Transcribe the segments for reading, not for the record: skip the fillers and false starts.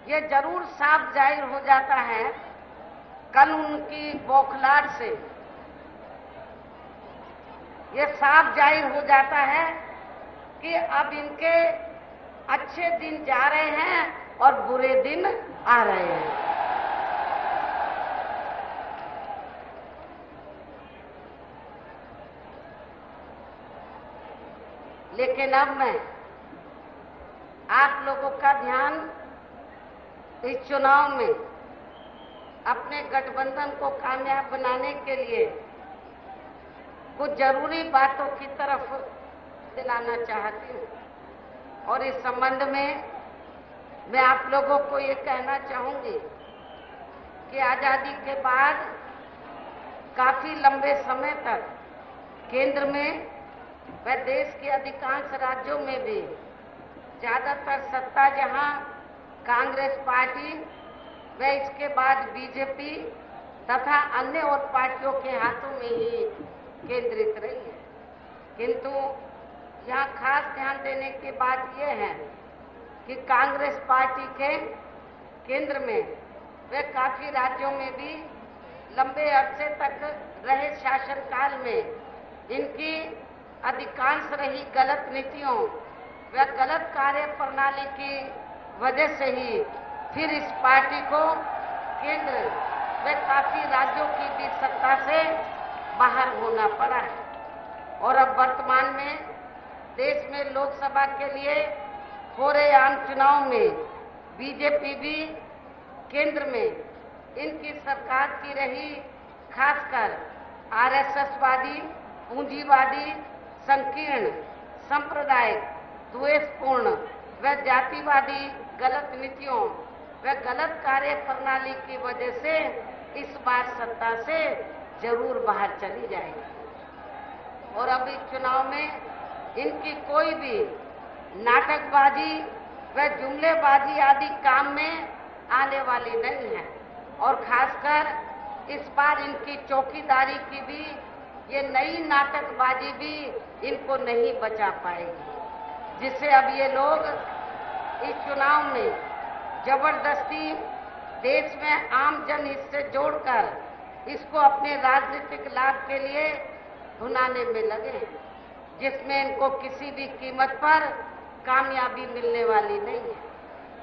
ये जरूर साफ जाहिर हो जाता है कल उनकी बौखलाहट से, ये साफ जाहिर हो जाता है कि अब इनके अच्छे दिन जा रहे हैं और बुरे दिन आ रहे हैं। लेकिन अब मैं आप लोगों का ध्यान इस चुनाव में अपने गठबंधन को कामयाब बनाने के लिए कुछ जरूरी बातों की तरफ दिलाना चाहती हूँ। और इस संबंध में मैं आप लोगों को ये कहना चाहूंगी कि आजादी के बाद काफी लंबे समय तक केंद्र में व देश के अधिकांश राज्यों में भी ज्यादातर सत्ता जहां कांग्रेस पार्टी व इसके बाद बीजेपी तथा अन्य और पार्टियों के हाथों में ही केंद्रित रही है। किंतु यहाँ खास ध्यान देने की बात यह है कि कांग्रेस पार्टी के केंद्र में व काफी राज्यों में भी लंबे अरसे तक रहे शासनकाल में इनकी अधिकांश रही गलत नीतियों व गलत कार्य प्रणाली की वजह से ही फिर इस पार्टी को केंद्र व काफी राज्यों की भी सत्ता से बाहर होना पड़ा है। और अब वर्तमान में देश में लोकसभा के लिए हो रहे आम चुनाव में बीजेपी भी केंद्र में इनकी सरकार की रही खासकर आरएसएसवादी, पूंजीवादी, संकीर्ण, सांप्रदायिक, द्वेषपूर्ण व जातिवादी गलत नीतियों व गलत कार्य प्रणाली की वजह से इस बार सत्ता से जरूर बाहर चली जाएगी। और अब इस चुनाव में इनकी कोई भी नाटकबाजी व जुमलेबाजी आदि काम में आने वाली नहीं है। और खासकर इस बार इनकी चौकीदारी की भी ये नई नाटकबाजी भी इनको नहीं बचा पाएगी, जिससे अब ये लोग इस चुनाव में जबरदस्ती देश में आम जन हिस्से जोड़कर इसको अपने राजनीतिक लाभ के लिए भुनाने में लगे, जिसमें इनको किसी भी कीमत पर कामयाबी मिलने वाली नहीं है।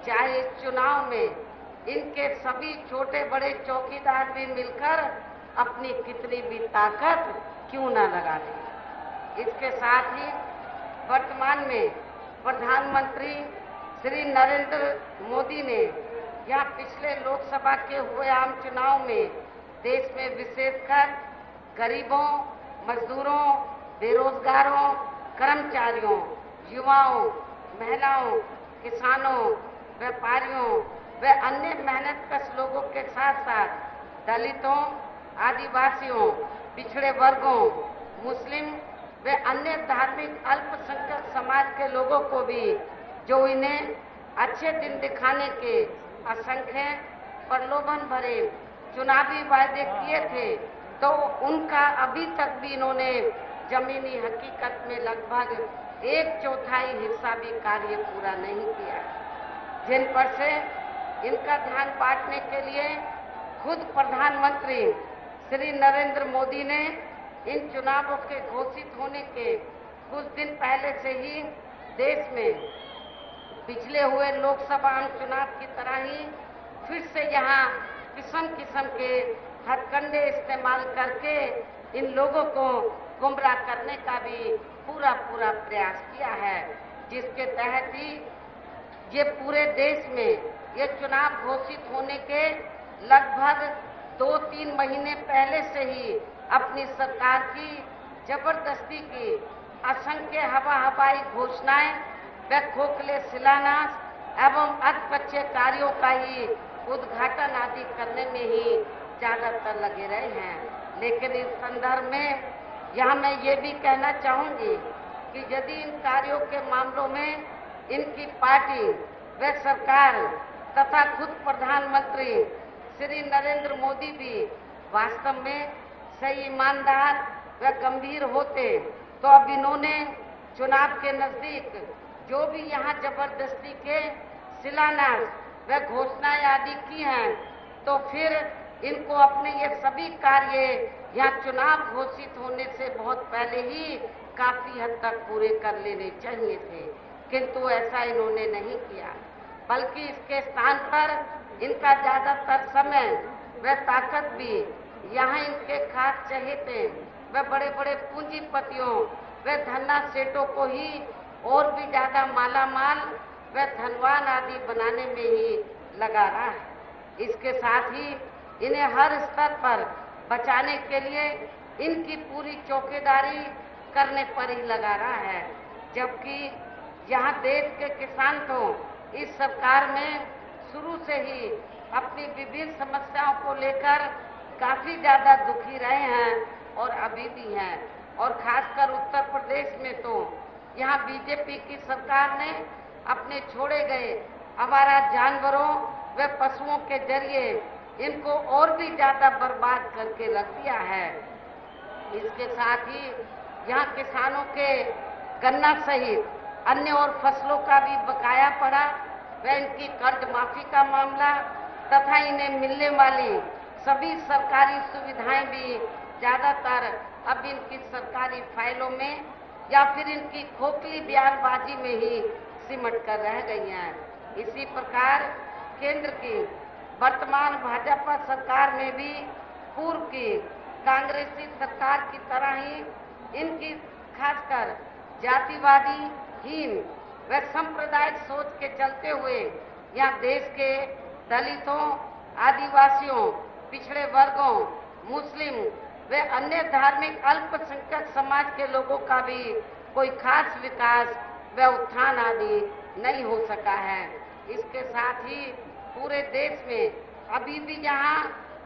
चाहे इस चुनाव में इनके सभी छोटे बड़े चौकीदार भी मिलकर अपनी कितनी भी ताकत क्यों ना लगा दें। इसके साथ ही वर्तमान में प्रधानमंत्री श्री नरेंद्र मोदी ने यहाँ पिछले लोकसभा के हुए आम चुनाव में देश में विशेषकर गरीबों, मजदूरों, बेरोजगारों, कर्मचारियों, युवाओं, महिलाओं, किसानों, व्यापारियों व अन्य मेहनतकश लोगों के साथ साथ दलितों, आदिवासियों, पिछड़े वर्गों, मुस्लिम व अन्य धार्मिक अल्पसंख्यक समाज के लोगों को भी जो इन्हें अच्छे दिन दिखाने के असंख्य प्रलोभन भरे चुनावी वायदे किए थे, तो उनका अभी तक भी इन्होंने जमीनी हकीकत में लगभग 1/4 हिस्सा भी कार्य पूरा नहीं किया, जिन पर से इनका ध्यान बांटने के लिए खुद प्रधानमंत्री श्री नरेंद्र मोदी ने इन चुनावों के घोषित होने के कुछ दिन पहले से ही देश में पिछले हुए लोकसभा चुनाव की तरह ही फिर से यहाँ किस्म किस्म के हथकंडे इस्तेमाल करके इन लोगों को गुमराह करने का भी पूरा प्रयास किया है, जिसके तहत ही ये पूरे देश में ये चुनाव घोषित होने के लगभग 2-3 महीने पहले से ही अपनी सरकार की जबरदस्ती की असंख्य हवाई घोषणाएं व खोखले शिलान्यास एवं अधपच्चे कार्यों का ही उद्घाटन आदि करने में ही ज्यादातर लगे रहे हैं। लेकिन इस संदर्भ में यहाँ मैं ये भी कहना चाहूंगी कि यदि इन कार्यों के मामलों में इनकी पार्टी व सरकार तथा खुद प्रधानमंत्री श्री नरेंद्र मोदी भी वास्तव में सही, ईमानदार व गंभीर होते तो अब इन्होंने चुनाव के नजदीक जो भी यहाँ जबरदस्ती के शिलान्यास व घोषणाएं आदि की हैं, तो फिर इनको अपने ये सभी कार्य या चुनाव घोषित होने से बहुत पहले ही काफी हद तक पूरे कर लेने चाहिए थे, किंतु ऐसा इन्होंने नहीं किया, बल्कि इसके स्थान पर इनका ज्यादातर समय व ताकत भी यहाँ इनके खास चहेते व बड़े बड़े पूंजीपतियों व धन्ना सेठों को ही और भी ज्यादा मालामाल व धनवान आदि बनाने में ही लगा रहा है। इसके साथ ही इन्हें हर स्तर पर बचाने के लिए इनकी पूरी चौकीदारी करने पर ही लगा रहा है, जबकि यहाँ देश के किसान तो इस सरकार में शुरू से ही अपनी विभिन्न समस्याओं को लेकर काफी ज्यादा दुखी रहे हैं और अभी भी हैं, और खासकर उत्तर प्रदेश में तो यहाँ बीजेपी की सरकार ने अपने छोड़े गए आवारा जानवरों व पशुओं के जरिए इनको और भी ज्यादा बर्बाद करके रख दिया है। इसके साथ ही यहाँ किसानों के गन्ना सहित अन्य और फसलों का भी बकाया पड़ा व इनकी कर्ज माफी का मामला तथा इन्हें मिलने वाली सभी सरकारी सुविधाएं भी ज्यादातर अब इनकी सरकारी फाइलों में या फिर इनकी खोखली बयानबाजी में ही सिमट कर रह गई हैं। इसी प्रकार केंद्र की वर्तमान भाजपा सरकार में भी पूर्व की कांग्रेसी सरकार की तरह ही इनकी खासकर जातिवादी हीन व सांप्रदायिक सोच के चलते हुए यहाँ देश के दलितों, आदिवासियों, पिछड़े वर्गों, मुस्लिम व अन्य धार्मिक अल्पसंख्यक समाज के लोगों का भी कोई खास विकास व उत्थान आदि नहीं हो सका है। इसके साथ ही पूरे देश में अभी भी यहाँ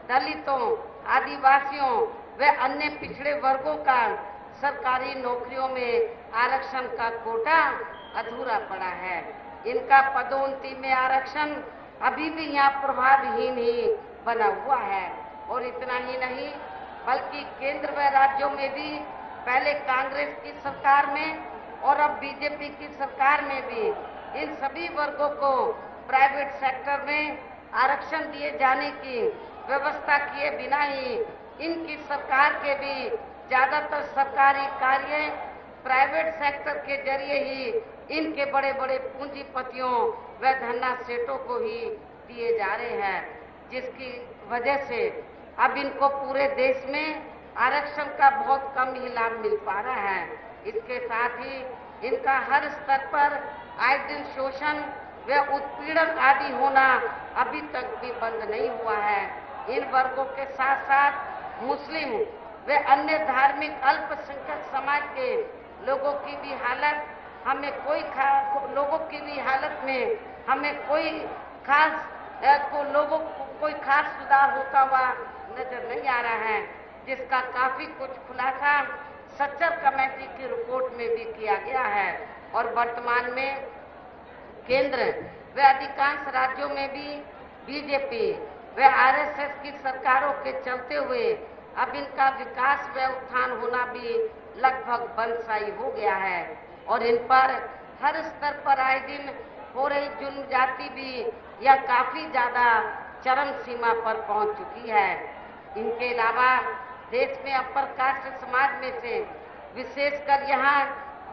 दलितों, आदिवासियों व अन्य पिछड़े वर्गों का सरकारी नौकरियों में आरक्षण का कोटा अधूरा पड़ा है। इनका पदोन्नति में आरक्षण अभी भी यहाँ प्रभावहीन ही बना हुआ है, और इतना ही नहीं बल्कि केंद्र व राज्यों में भी पहले कांग्रेस की सरकार में और अब बीजेपी की सरकार में भी इन सभी वर्गों को प्राइवेट सेक्टर में आरक्षण दिए जाने की व्यवस्था किए बिना ही इनकी सरकार के भी ज्यादातर सरकारी कार्य प्राइवेट सेक्टर के जरिए ही इनके बड़े बड़े पूंजीपतियों व धन्ना सेठों को ही दिए जा रहे हैं, जिसकी वजह से अब इनको पूरे देश में आरक्षण का बहुत कम ही लाभ मिल पा रहा है। इसके साथ ही इनका हर स्तर पर आए दिन शोषण व उत्पीड़न आदि होना अभी तक भी बंद नहीं हुआ है। इन वर्गों के साथ साथ मुस्लिम व अन्य धार्मिक अल्पसंख्यक समाज के लोगों की भी हालत हमें कोई खास सुधार होता हुआ नजर नहीं आ रहा है, जिसका काफी कुछ खुलासा सच्चर कमेटी की रिपोर्ट में भी किया गया है। और वर्तमान में केंद्र व अधिकांश राज्यों में भी बीजेपी व आरएसएस की सरकारों के चलते हुए अब इनका विकास व उत्थान होना भी लगभग बंद सा ही हो गया है, और इन पर हर स्तर पर आए दिन हो रही जुल्म जाति भी यह काफी ज्यादा चरम सीमा पर पहुंच चुकी है। इनके अलावा देश में अपर कास्ट समाज में से विशेषकर यहाँ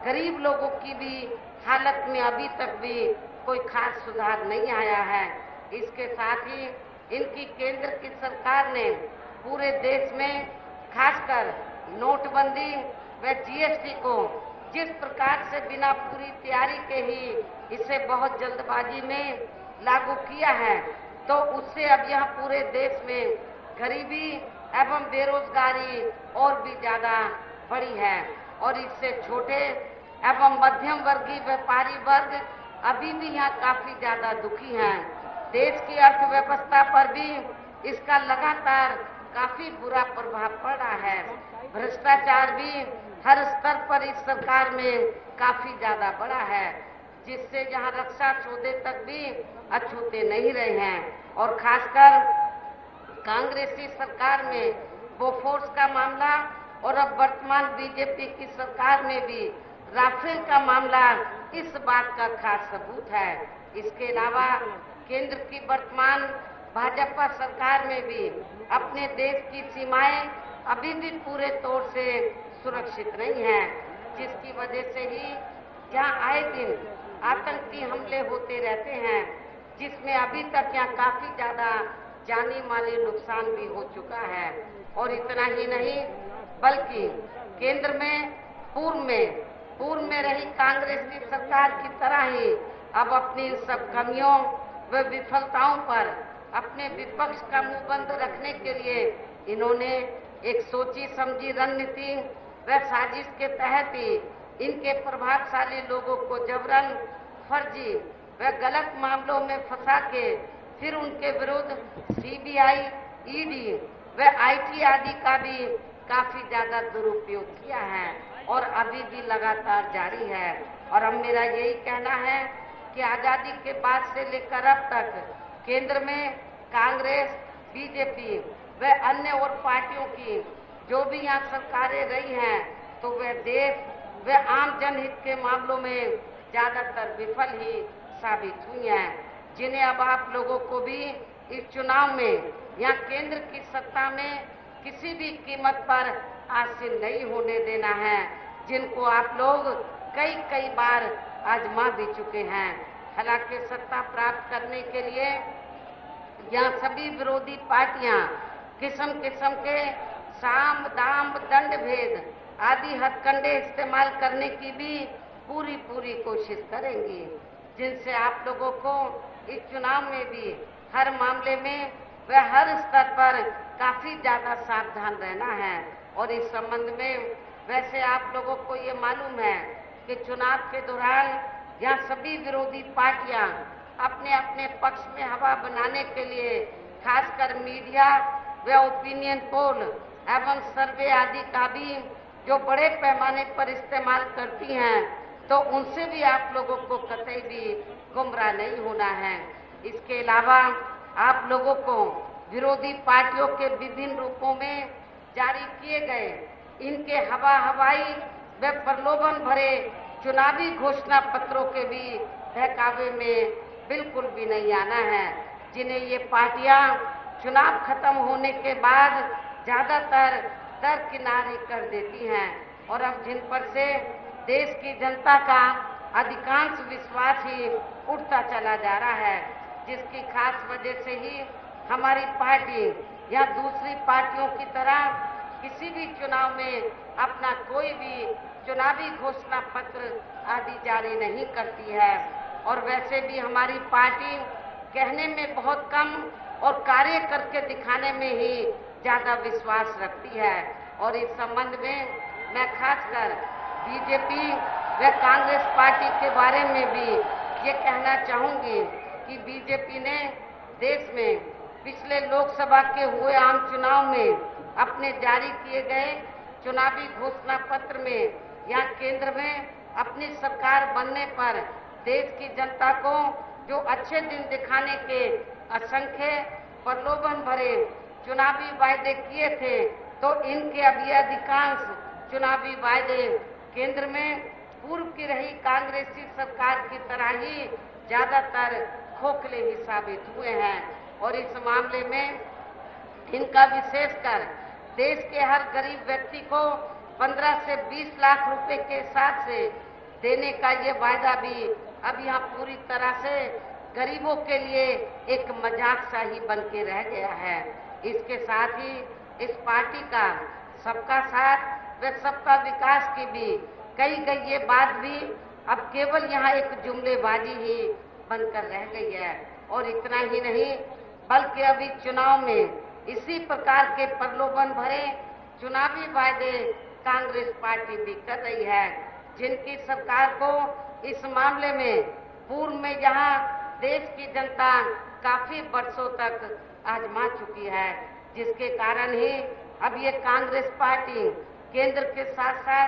गरीब लोगों की भी हालत में अभी तक भी कोई खास सुधार नहीं आया है। इसके साथ ही इनकी केंद्र की सरकार ने पूरे देश में खासकर नोटबंदी व जीएसटी को जिस प्रकार से बिना पूरी तैयारी के ही इसे बहुत जल्दबाजी में लागू किया है, तो उससे अब यहाँ पूरे देश में गरीबी एवं बेरोजगारी और भी ज्यादा बढ़ी है, और इससे छोटे एवं मध्यम वर्गीय व्यापारी वर्ग अभी भी यहाँ काफी ज्यादा दुखी हैं। देश की अर्थव्यवस्था पर भी इसका लगातार काफी बुरा प्रभाव पड़ रहा है। भ्रष्टाचार भी हर स्तर पर इस सरकार में काफी ज्यादा बढ़ा है, जिससे यहाँ रक्षा सौदे तक भी अछूते नहीं रहे हैं। और खासकर कांग्रेसी सरकार में बोफोर्स का मामला और अब वर्तमान बीजेपी की सरकार में भी राफेल का मामला इस बात का खास सबूत है। इसके अलावा केंद्र की वर्तमान भाजपा सरकार में भी अपने देश की सीमाएं अभी भी पूरे तौर से सुरक्षित नहीं है, जिसकी वजह से ही जहां आए दिन आतंकी हमले होते रहते हैं, जिसमें अभी तक यहाँ काफी ज्यादा जानी माली नुकसान भी हो चुका है। और इतना ही नहीं बल्कि केंद्र में पूर्व में रही कांग्रेस की सरकार की तरह ही अब अपनी सब कमियों व विफलताओं पर अपने विपक्ष का मुंह बंद रखने के लिए इन्होंने एक सोची समझी रणनीति व साजिश के तहत ही इनके प्रभावशाली लोगों को जबरन फर्जी व गलत मामलों में फंसा के फिर उनके विरुद्ध सीबीआई, ईडी व आईटी आदि का भी काफी ज्यादा दुरुपयोग किया है और अभी भी लगातार जारी है। और अब मेरा यही कहना है कि आजादी के बाद से लेकर अब तक केंद्र में कांग्रेस, बीजेपी व अन्य और पार्टियों की जो भी यहाँ सरकारें रही हैं, तो वह देश व आम जनहित के मामलों में ज्यादातर विफल ही साबित हुई हैं, जिन्हें अब आप लोगों को भी इस चुनाव में यहाँ केंद्र की सत्ता में किसी भी कीमत पर हासिल नहीं होने देना है, जिनको आप लोग कई बार आजमा भी चुके हैं। हालांकि सत्ता प्राप्त करने के लिए यहाँ सभी विरोधी पार्टियां किस्म किस्म के साम दाम दंड भेद आदि हथकंडे इस्तेमाल करने की भी पूरी कोशिश करेंगी, जिनसे आप लोगों को इस चुनाव में भी हर मामले में व हर स्तर पर काफी ज्यादा सावधान रहना है। और इस संबंध में वैसे आप लोगों को ये मालूम है कि चुनाव के दौरान यहाँ सभी विरोधी पार्टियां अपने अपने पक्ष में हवा बनाने के लिए खासकर मीडिया व ओपिनियन पोल एवं सर्वे आदि का भी जो बड़े पैमाने पर इस्तेमाल करती हैं, तो उनसे भी आप लोगों को कतई भी गुमराह नहीं होना है। इसके अलावा आप लोगों को विरोधी पार्टियों के विभिन्न रूपों में जारी किए गए इनके हवाई व प्रलोभन भरे चुनावी घोषणा पत्रों के भी बहकावे में बिल्कुल भी नहीं आना है, जिन्हें ये पार्टियां चुनाव खत्म होने के बाद ज्यादातर दरकिनार कर देती हैं और अब जिन पर से देश की जनता का अधिकांश विश्वास ही उठता चला जा रहा है, जिसकी खास वजह से ही हमारी पार्टी या दूसरी पार्टियों की तरह किसी भी चुनाव में अपना कोई भी चुनावी घोषणा पत्र आदि जारी नहीं करती है। और वैसे भी हमारी पार्टी कहने में बहुत कम और कार्य करके दिखाने में ही ज्यादा विश्वास रखती है। और इस संबंध में मैं खासकर बीजेपी व कांग्रेस पार्टी के बारे में भी ये कहना चाहूंगी कि बीजेपी ने देश में पिछले लोकसभा के हुए आम चुनाव में अपने जारी किए गए चुनावी घोषणा पत्र में या केंद्र में अपनी सरकार बनने पर देश की जनता को जो अच्छे दिन दिखाने के असंख्य प्रलोभन भरे चुनावी वायदे किए थे, तो इनके अब ये अधिकांश चुनावी वायदे केंद्र में पूर्व की रही कांग्रेसी सरकार की तरह ही ज्यादातर खोखले ही साबित हुए हैं। और इस मामले में इनका विशेषकर देश के हर गरीब व्यक्ति को 15 से 20 लाख रुपए के हिसाब से देने का ये वायदा भी अब यहाँ पूरी तरह से गरीबों के लिए एक मजाक सा ही बन के रह गया है। इसके साथ ही इस पार्टी का सबका साथ व सबका विकास की भी कही गई ये बात भी अब केवल यहाँ एक जुमलेबाजी ही बनकर रह गई है। और इतना ही नहीं बल्कि अभी चुनाव में इसी प्रकार के प्रलोभन भरे चुनावी वायदे कांग्रेस पार्टी भी कर रही है, जिनकी सरकार को इस मामले में पूर्व में यहाँ देश की जनता काफी वर्षों तक आजमा चुकी है, जिसके कारण ही अब ये कांग्रेस पार्टी केंद्र के साथ साथ